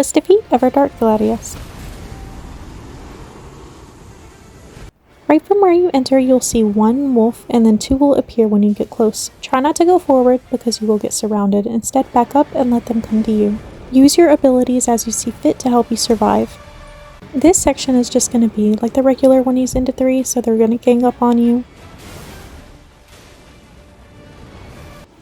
Let's defeat Everdark Gladius. Right from where you enter, you'll see one wolf and then two will appear when you get close. Try not to go forward because you will get surrounded. Instead, back up and let them come to you. Use your abilities as you see fit to help you survive. This section is just going to be like the regular when he's into 3, so they're going to gang up on you.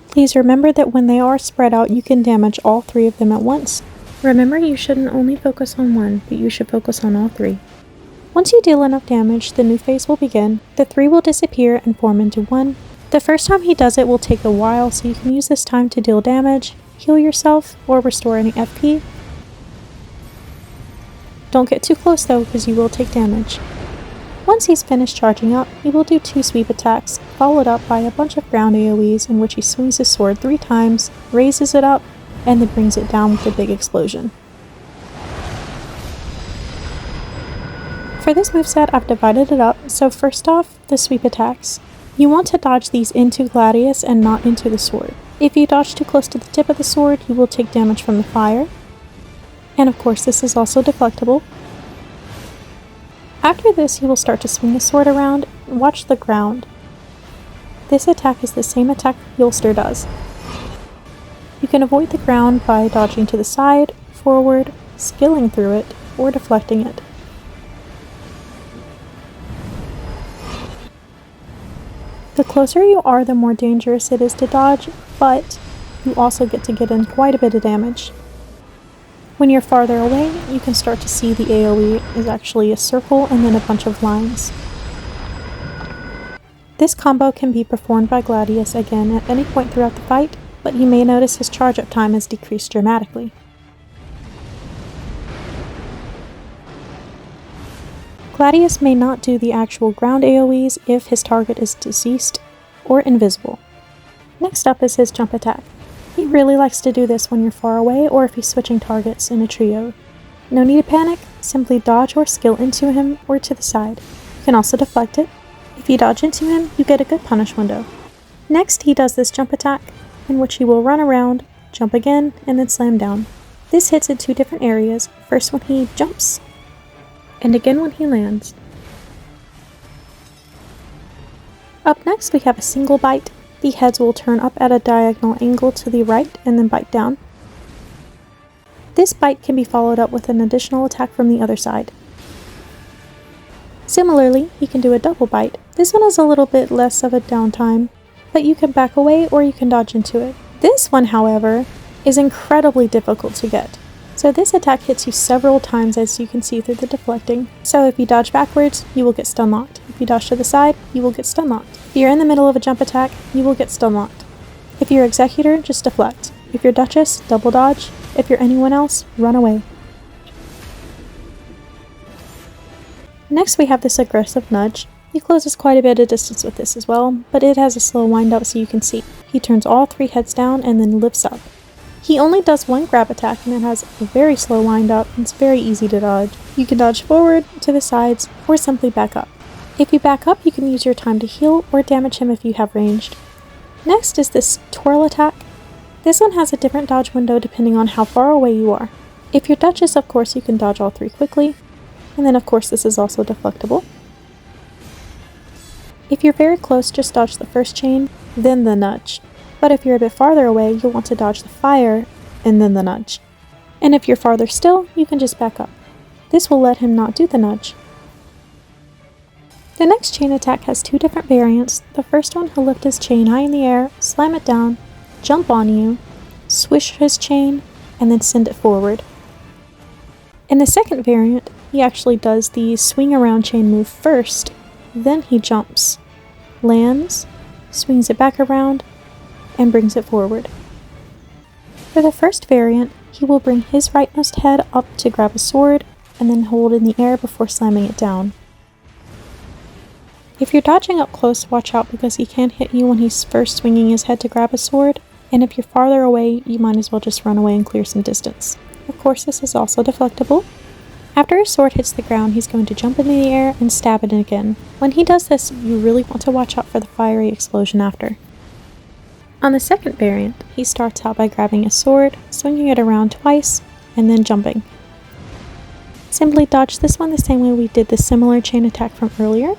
Please remember that when they are spread out, you can damage all 3 of them at once. Remember, you shouldn't only focus on one, but you should focus on all 3. Once you deal enough damage, the new phase will begin. The 3 will disappear and form into 1. The first time he does it will take a while, so you can use this time to deal damage, heal yourself, or restore any FP. Don't get too close though, because you will take damage. Once he's finished charging up, he will do 2 sweep attacks, followed up by a bunch of ground AoEs in which he swings his sword 3 times, raises it up, and then brings it down with a big explosion. For this moveset, I've divided it up, so first off, the sweep attacks. You want to dodge these into Gladius and not into the sword. If you dodge too close to the tip of the sword, you will take damage from the fire. And of course, this is also deflectable. After this, he will start to swing the sword around and watch the ground. This attack is the same attack Yolster does. You can avoid the ground by dodging to the side, forward, skilling through it, or deflecting it. The closer you are, the more dangerous it is to dodge, but you also get to get in quite a bit of damage. When you're farther away, you can start to see the AoE is actually a circle and then a bunch of lines. This combo can be performed by Gladius again at any point throughout the fight, but you may notice his charge-up time has decreased dramatically. Gladius may not do the actual ground AoEs if his target is deceased or invisible. Next up is his jump attack. He really likes to do this when you're far away or if he's switching targets in a trio. No need to panic, simply dodge or skill into him or to the side. You can also deflect it. If you dodge into him, you get a good punish window. Next, he does this jump attack, in which he will run around, jump again, and then slam down. This hits in 2 different areas, first when he jumps, and again when he lands. Up next we have a single bite. The heads will turn up at a diagonal angle to the right and then bite down. This bite can be followed up with an additional attack from the other side. Similarly, he can do a double bite. This one has a little bit less of a downtime, but you can back away or you can dodge into it. This one, however, is incredibly difficult to get. So this attack hits you several times, as you can see through the deflecting. So if you dodge backwards, you will get stun locked. If you dodge to the side, you will get stun locked. If you're in the middle of a jump attack, you will get stun locked. If you're Executor, just deflect. If you're Duchess, double dodge. If you're anyone else, run away. Next we have this aggressive nudge. He closes quite a bit of distance with this as well, but it has a slow wind up so you can see. He turns all 3 heads down and then lifts up. He only does 1 grab attack and it has a very slow wind up and it's very easy to dodge. You can dodge forward, to the sides, or simply back up. If you back up, you can use your time to heal or damage him if you have ranged. Next is this twirl attack. This one has a different dodge window depending on how far away you are. If you're Duchess, of course, you can dodge all 3 quickly, and then of course this is also deflectable. If you're very close, just dodge the first chain, then the nudge. But if you're a bit farther away, you'll want to dodge the fire, and then the nudge. And if you're farther still, you can just back up. This will let him not do the nudge. The next chain attack has 2 different variants. The first one, he'll lift his chain high in the air, slam it down, jump on you, swish his chain, and then send it forward. In the second variant, he actually does the swing around chain move first, then he jumps, lands, swings it back around, and brings it forward. For the first variant, he will bring his rightmost head up to grab a sword, and then hold in the air before slamming it down. If you're dodging up close, watch out because he can hit you when he's first swinging his head to grab a sword, and if you're farther away, you might as well just run away and clear some distance. Of course, this is also deflectable. After his sword hits the ground, he's going to jump into the air and stab it again. When he does this, you really want to watch out for the fiery explosion after. On the second variant, he starts out by grabbing a sword, swinging it around twice, and then jumping. Simply dodge this one the same way we did the similar chain attack from earlier,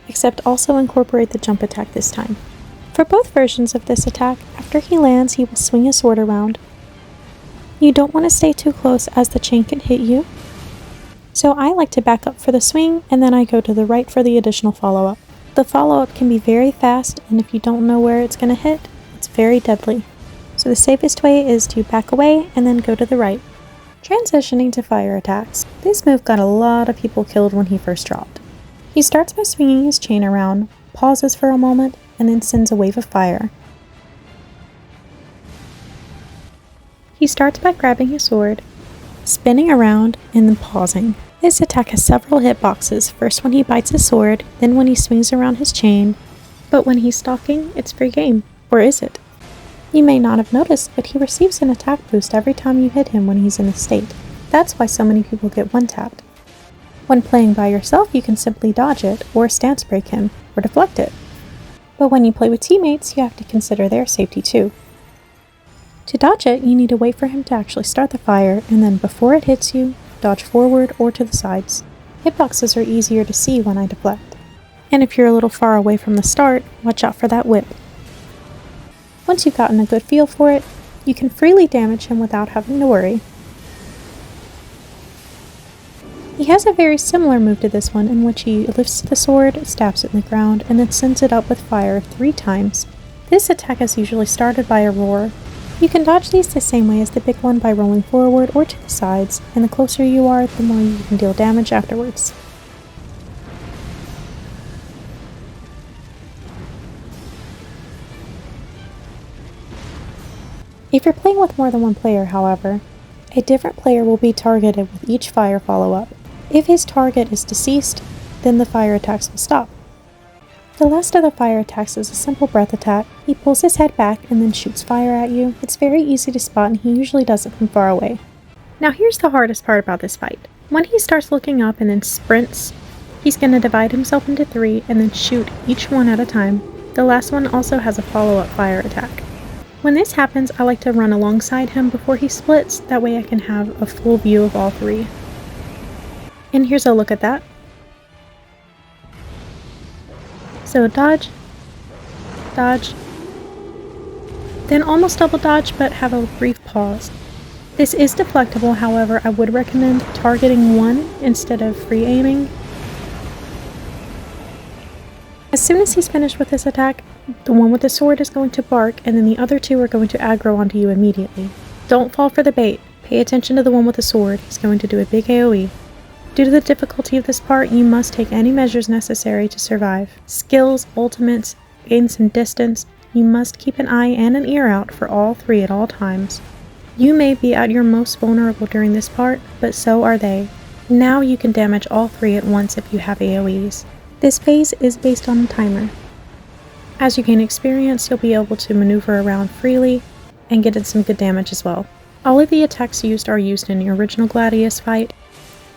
except also incorporate the jump attack this time. For both versions of this attack, after he lands, he will swing his sword around. You don't want to stay too close as the chain can hit you, so I like to back up for the swing and then I go to the right for the additional follow-up. The follow-up can be very fast, and if you don't know where it's going to hit, it's very deadly. So the safest way is to back away and then go to the right. Transitioning to fire attacks. This move got a lot of people killed when he first dropped. He starts by swinging his chain around, pauses for a moment, and then sends a wave of fire. He starts by grabbing his sword, spinning around, and then pausing. This attack has several hitboxes, first when he bites his sword, then when he swings around his chain, but when he's stalking, it's free game. Or is it? You may not have noticed, but he receives an attack boost every time you hit him when he's in this state. That's why so many people get one-tapped. When playing by yourself, you can simply dodge it, or stance break him, or deflect it. But when you play with teammates, you have to consider their safety too. To dodge it, you need to wait for him to actually start the fire, and then before it hits you, dodge forward or to the sides. Hitboxes are easier to see when I deflect. And if you're a little far away from the start, watch out for that whip. Once you've gotten a good feel for it, you can freely damage him without having to worry. He has a very similar move to this one in which he lifts the sword, stabs it in the ground, and then sends it up with fire 3 times. This attack is usually started by a roar. You can dodge these the same way as the big one by rolling forward or to the sides, and the closer you are, the more you can deal damage afterwards. If you're playing with more than one player, however, a different player will be targeted with each fire follow-up. If his target is deceased, then the fire attacks will stop. The last of the fire attacks is a simple breath attack. He pulls his head back and then shoots fire at you. It's very easy to spot, and he usually does it from far away. Now here's the hardest part about this fight. When he starts looking up and then sprints, he's going to divide himself into 3 and then shoot each one at a time. The last one also has a follow-up fire attack. When this happens, I like to run alongside him before he splits, that way I can have a full view of all 3. And here's a look at that. So dodge, dodge, then almost double dodge but have a brief pause. This is deflectable, however I would recommend targeting one instead of free aiming. As soon as he's finished with this attack, the one with the sword is going to bark, and then the other 2 are going to aggro onto you immediately. Don't fall for the bait. Pay attention to the one with the sword. He's going to do a big AoE. Due to the difficulty of this part, you must take any measures necessary to survive. Skills, ultimates, gain some distance. You must keep an eye and an ear out for all 3 at all times. You may be at your most vulnerable during this part, but so are they. Now you can damage all 3 at once if you have AoEs. This phase is based on a timer. As you gain experience, you'll be able to maneuver around freely and get in some good damage as well. All of the attacks used are used in the original Gladius fight,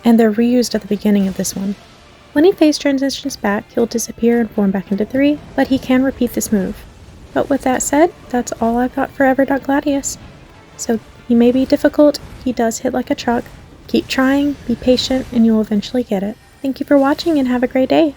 and they're reused at the beginning of this one. When he phase transitions back, he'll disappear and form back into 3, but he can repeat this move. But with that said, that's all I've got for Everdark Gladius. So he may be difficult, he does hit like a truck. Keep trying, be patient, and you'll eventually get it. Thank you for watching and have a great day!